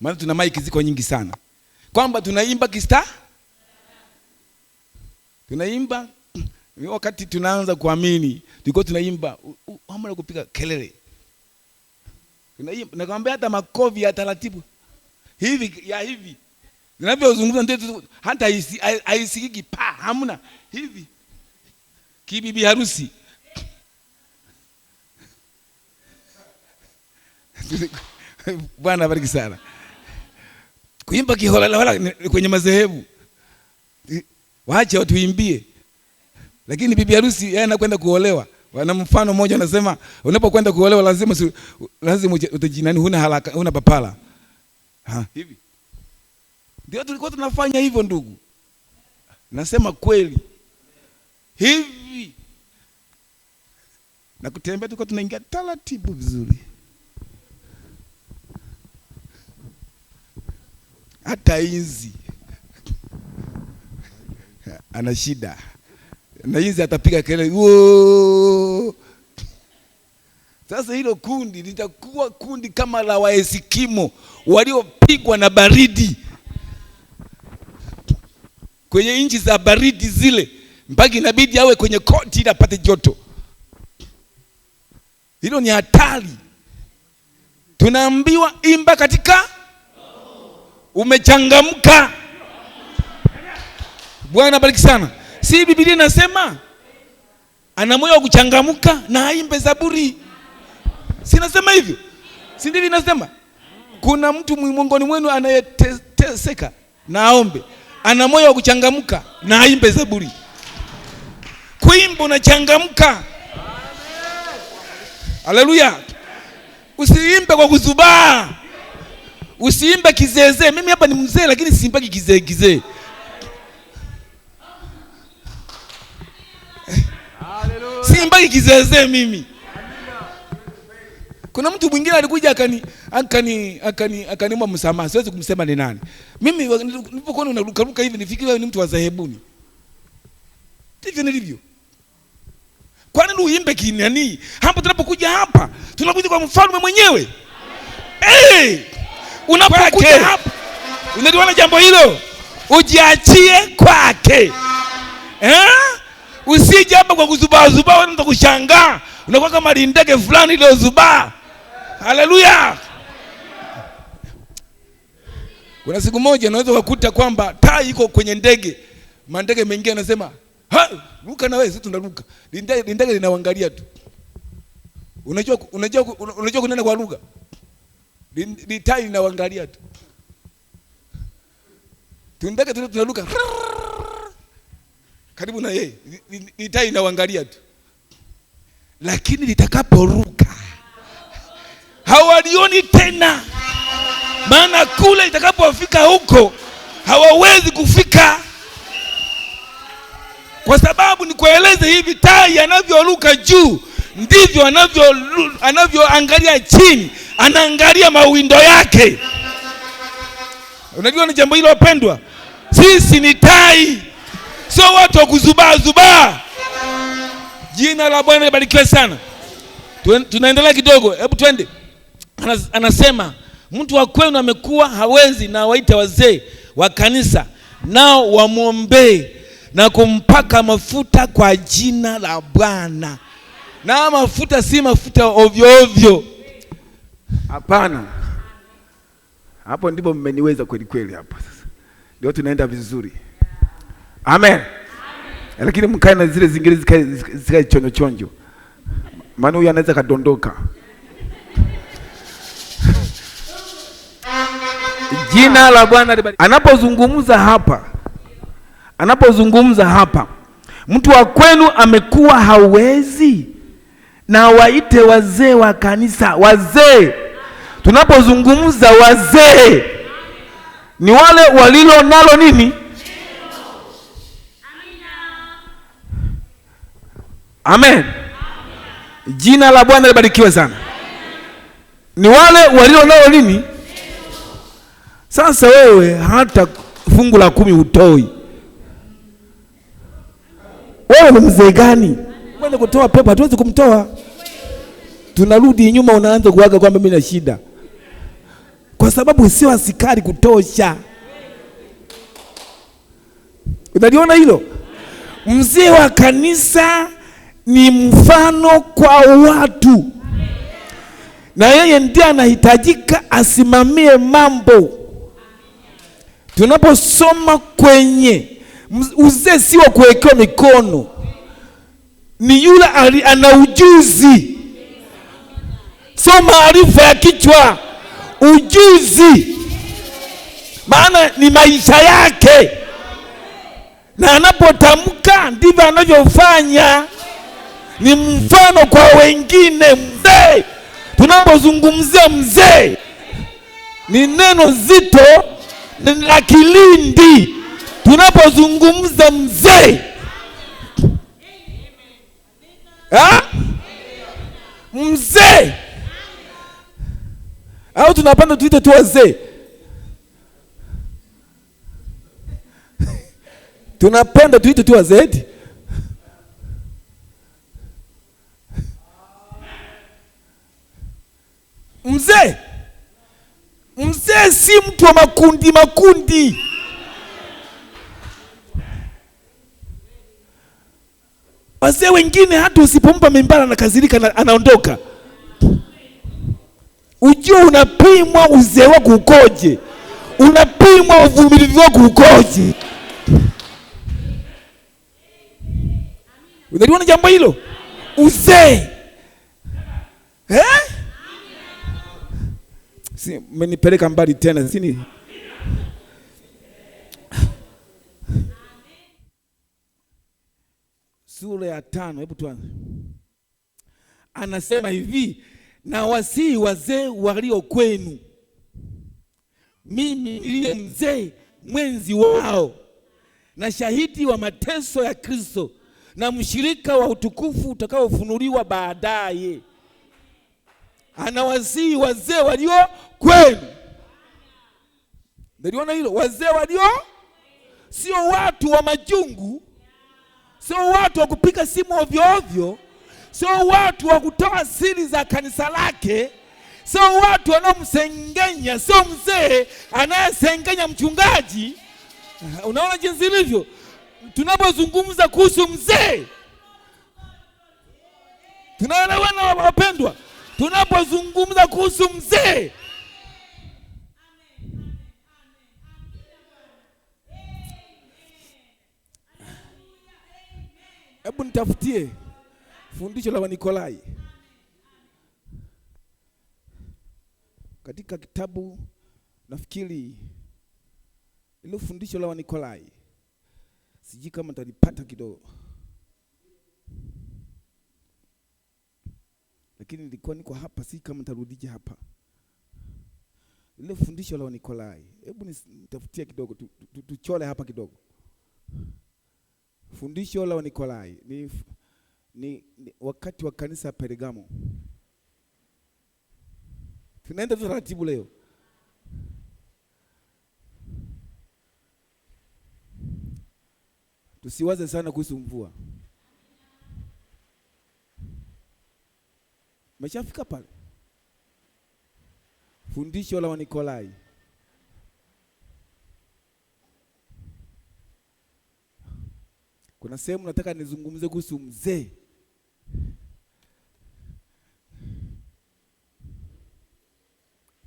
Maana tuna maiki ziko nyingi sana. Kwamba tunaimba tunaimba wakati tunaanza kuamini, tulikuwa tunaimba hamna kupiga kelele. Tunaimba nakwambia hata makofi ya taratibu. Hivi. Ninavyozungumza ndio hata haisikiki hamna hivi. Kibibi harusi. Bwana bariki sana. Kuimba kiholela kwenye madhehebu. Waache watu imbie. Lakini bibi harusi yeye anakwenda kuolewa. Wana mfano mmoja anasema unapokwenda kuolewa lazima utajinani huna haraka, huna papala. Hivi. Ndio tulikuwa tunafanya hivyo ndugu. Nasema kweli. Hivi. Na kutembea tulikuwa tunaingia taratibu vizuri. Hata inzi ana shida. Na inzi atapiga kelele. Woo! Sasa hilo kundi litakuwa kundi kama la Waeskimo waliopigwa na baridi. Kwenye inchi za baridi zile mpaka inabidi awe kwenye koti ili apate joto. Hilo ni hatari. Tunaambiwa imba katika umechangamka. Bwana bariki sana. Si Biblia inasema ana moyo wa kuchangamka na aimbe zaburi. Si nasema hivyo? Si ndivyo inasema? Kuna mtu miongoni mwenu anayeteseka na aombe. Ana moyo wa kuchangamka na aimbe zaburi. Kuimba unachangamka. Haleluya. Usiimbe kwa kuzubaa. Usiimbe kizeze. Mimi hapa ni mzee lakini siimbaki kizee. Siimbaki kizeze mimi. Kuna mtu mwingine alikuja akanimba msamaha. Siwezi kumsema ni nani. Mimi nilipokuwa unaruka hivi nifikiri wewe ni mtu wa dhahebuni. Ndivyo nilivyo. Kwa nini uimbe kinani? Hapa tunapokuja hapa, tunakuja kwa mfalme mwenyewe. Unapokuja hapa, unaliona jambo hilo? Ujiachie kwake. Usije hapa kwa kuzubaa, unaanza kushangaa. Unakuwa kama ndege fulani ile zubaa. Haleluya. Kuna siku moja unaweza kukuta kwamba taa iko kwenye ndege. Mandege mengine anasema, ruka na wewe, sisi tunaruka. Ndege linaangalia tu. Unajua kunena kwa lugha. Taa linaangalia tu. Ndege tunaruka. Karibu na yeye. Taa linaangalia tu. Lakini litakaporuka hawalioni tena. Maana kule itakapofika huko hawawezi kufika. Kwa sababu ni kueleze hivi, tai anavyoruka juu ndivyo anavyoangalia chini, anaangalia mawindo yake. Unajua ni jambo hilo wapendwa? Sisi ni tai, sio watu wa kuzubaa. Jina la Bwana libarikiwe sana. Tunaendelea kidogo, hebu twende. Anasema mtu wa kwenu amekuwa hawezi na waite wazee wa kanisa nao wamwombee na kumpaka mafuta kwa jina la Bwana. Na mafuta si mafuta ovyo. Hapana. Hapo ndipo mmeniweza kweli hapa sasa. Ndio tunaenda vizuri. Amen. Lakini mkae na zile zingine zikae chonjo. Maana huyu anaweza kadondoka. Jina la Bwana libarikiwe. Anapozungumza hapa, mtu wa kwenu amekuwa hawezi na waite wazee wa kanisa. Wazee. Tunapozungumza wazee ni wale walilo nalo nini? Amen. Jina la Bwana libarikiwe sana. Ni wale walio nao nini? Sasa wewe hata fungu la 10 utoi. Wewe ni mzee gani? Kwenda kutoa pepo hatuwezi kumtoa. Tunarudi nyuma, unaanza kuaga kwamba mimi na shida. kwa sababu sio askari kutosha. Unaliona hilo? Mzee wa kanisa ni mfano kwa watu, na yeye ndiye anahitajika asimamie mambo. Tunaposoma kwenye uzee, si wa kuwekewa mikono, ni yule ana ujuzi, sio maarifa ya kichwa, ujuzi. Maana ni maisha yake, na anapotamka ndivyo anavyofanya. Ni mfano kwa wengine. Mzee, tunapozungumzia mzee, ni neno zito la kilindi. Tunapozungumza mzee, mzee, au tunapanda tuite tu wazee? Tunapenda tuite tu wazee? Mzee si mtu wa makundi. Wazee wengine hata usipompa mimbara na kazirika anaondoka. Ujue unapimwa uzee wako ukoje, unapimwa uvumilivu wako ukoje. Unaliona jambo hilo? Uzee. Si mmenipeleka mbali tena, sini. Sura ya 5, hebu tuanze. Anasema hivi, na wasihi wazee walio kwenu, mimi niliye mzee mwenzi wao na shahidi wa mateso ya Kristo na mshirika wa utukufu utakaofunuliwa baadaye. Anawasihi wazee walio kwenu. Naliona hilo? Wazee walio, sio watu wa majungu, sio watu wa kupiga simu ovyo ovyo, sio watu wa kutoa siri za kanisa lake, sio watu wanaomsengenya, sio mzee anayesengenya mchungaji. Unaona jinsi ilivyo? Tunapozungumza kuhusu mzee, tunaelewana wapendwa? Tunapozungumza kuhusu mzee, hebu nitafutie fundisho la Wanikolai katika kitabu, nafikiri ile fundisho la Wanikolai, sijui kama nitalipata kidogo, lakini nilikuwa niko hapa, si kama nitarudije hapa. Ile fundisho la Wanikolai, hebu nitafutie kidogo, tuchole hapa kidogo. Fundisho la Wanikolai ni wakati wa kanisa Pergamo. Tunaenda taratibu leo. Tusiwaze sana kuhusu mvua. Meshafika pale. Fundisho la Wanikolai. Kuna sehemu nataka nizungumze kuhusu mzee.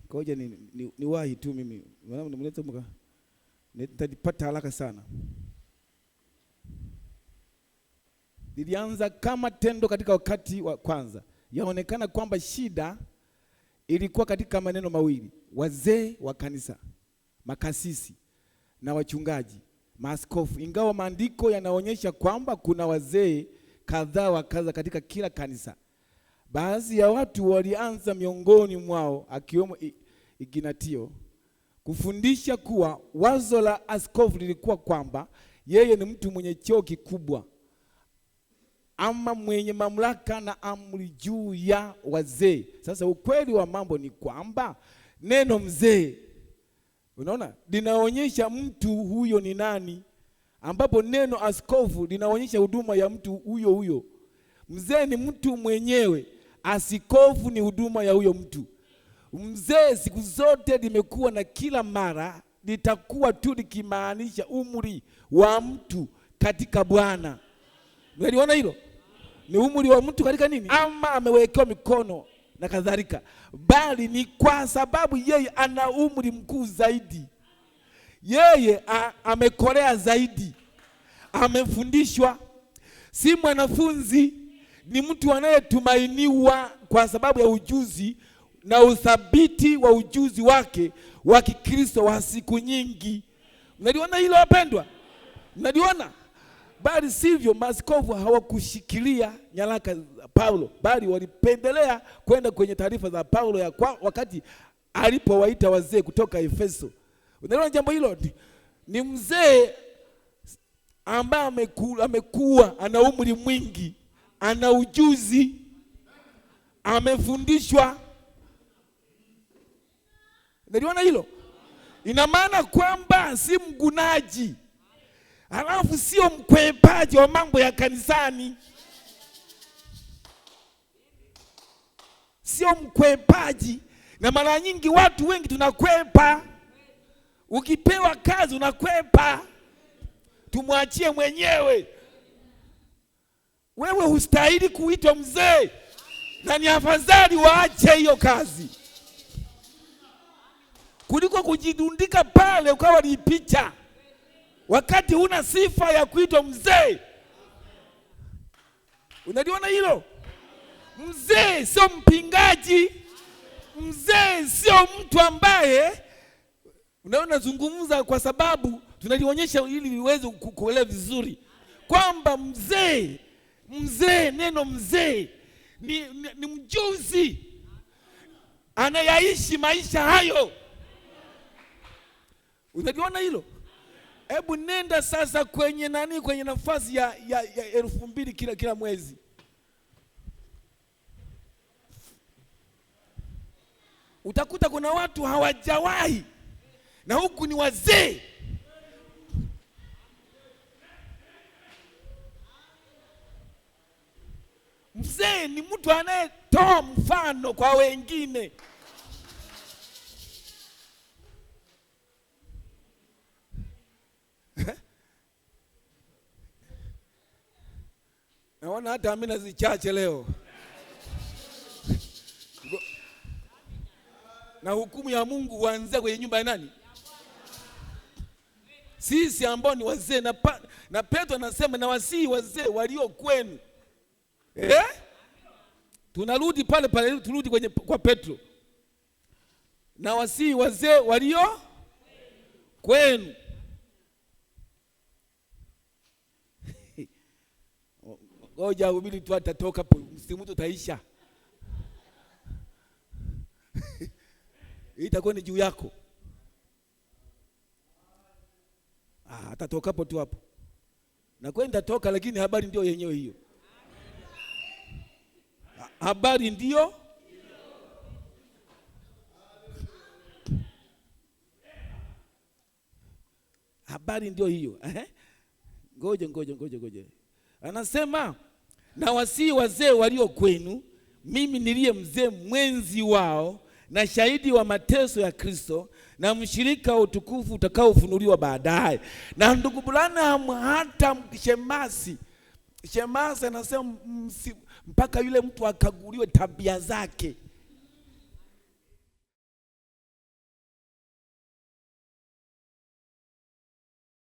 Ngoja ni wahi tu mimi. Nitajipata haraka sana. Lilianza kama tendo katika wakati wa kwanza. Yaonekana kwamba shida ilikuwa katika maneno mawili: wazee wa kanisa, makasisi na wachungaji, maaskofu. Ingawa maandiko yanaonyesha kwamba kuna wazee kadhaa wa kaza katika kila kanisa, baadhi ya watu walianza miongoni mwao, akiwemo Ignatio, kufundisha kuwa wazo la askofu lilikuwa kwamba yeye ni mtu mwenye cheo kikubwa ama mwenye mamlaka na amri juu ya wazee. Sasa ukweli wa mambo ni kwamba neno mzee, unaona, linaonyesha mtu huyo ni nani, ambapo neno askofu linaonyesha huduma ya mtu huyo huyo. Mzee ni mtu mwenyewe, askofu ni huduma ya huyo mtu. mzee siku zote limekuwa na kila mara litakuwa tu likimaanisha umri wa mtu katika Bwana. Unaliona hilo? Ni umri wa mtu katika nini? Ama amewekewa mikono na kadhalika, bali ni kwa sababu yeye ana umri mkuu zaidi. Yeye amekolea zaidi, amefundishwa. Si mwanafunzi, ni mtu anayetumainiwa kwa sababu ya ujuzi na uthabiti wa ujuzi wake wa Kikristo wa siku nyingi. Mnaliona hilo wapendwa? Mnaliona? Bali sivyo, maaskofu hawakushikilia nyaraka za Paulo, bali walipendelea kwenda kwenye taarifa za Paulo wakati alipowaita wazee kutoka Efeso. Unaona jambo hilo? Ni mzee ambaye amekuwa ana umri mwingi, ana ujuzi, amefundishwa. Unaona hilo? Ina maana kwamba si mgunaji, halafu sio mkwepaji wa mambo ya kanisani. Sio mkwepaji. Na mara nyingi watu wengi tunakwepa. Ukipewa kazi unakwepa. Tumwachie mwenyewe. Wewe hustahili kuitwa mzee, na ni afadhali waache hiyo kazi kuliko kujidundika pale ukawa lipicha wakati huna sifa ya kuitwa mzee. Unaliona hilo? Mzee sio mpingaji. Mzee sio mtu ambaye unaona zungumza, kwa sababu tunalionyesha ili liweze kuelewa vizuri kwamba mzee, neno mzee ni mjuzi anayaishi maisha hayo. Unaliona hilo? Hebu nenda sasa kwenye kwenye nafasi ya 2,000 kila mwezi. Utakuta kuna watu hawajawahi, na huku ni wazee. Mzee ni mtu anayetoa mfano kwa wengine. Naona hata amina zichache leo. Na hukumu ya Mungu huanzia kwenye nyumba ya nani? Sisi ambao ni wazee. Na Petro anasema na wasii wazee walio kwenu. Tunarudi pale turudi kwa Petro. Na wasii wazee walio kwenu. Ngoja ubili tu atatoka hapo, msimu utaisha. Itakuwa ni juu yako. Atatoka hapo tu hapo. Na kwenda toka, lakini habari ndio yenyewe hiyo. Habari ndio. Habari ndio hiyo. Ngoja. Anasema na wasii wazee walio kwenu, mimi niliye mzee mwenzi wao na shahidi wa mateso ya Kristo na mshirika wa utukufu utakaofunuliwa baadaye. Na ndugu Branham hata Shemasi anasema mpaka yule mtu akaguliwe tabia zake.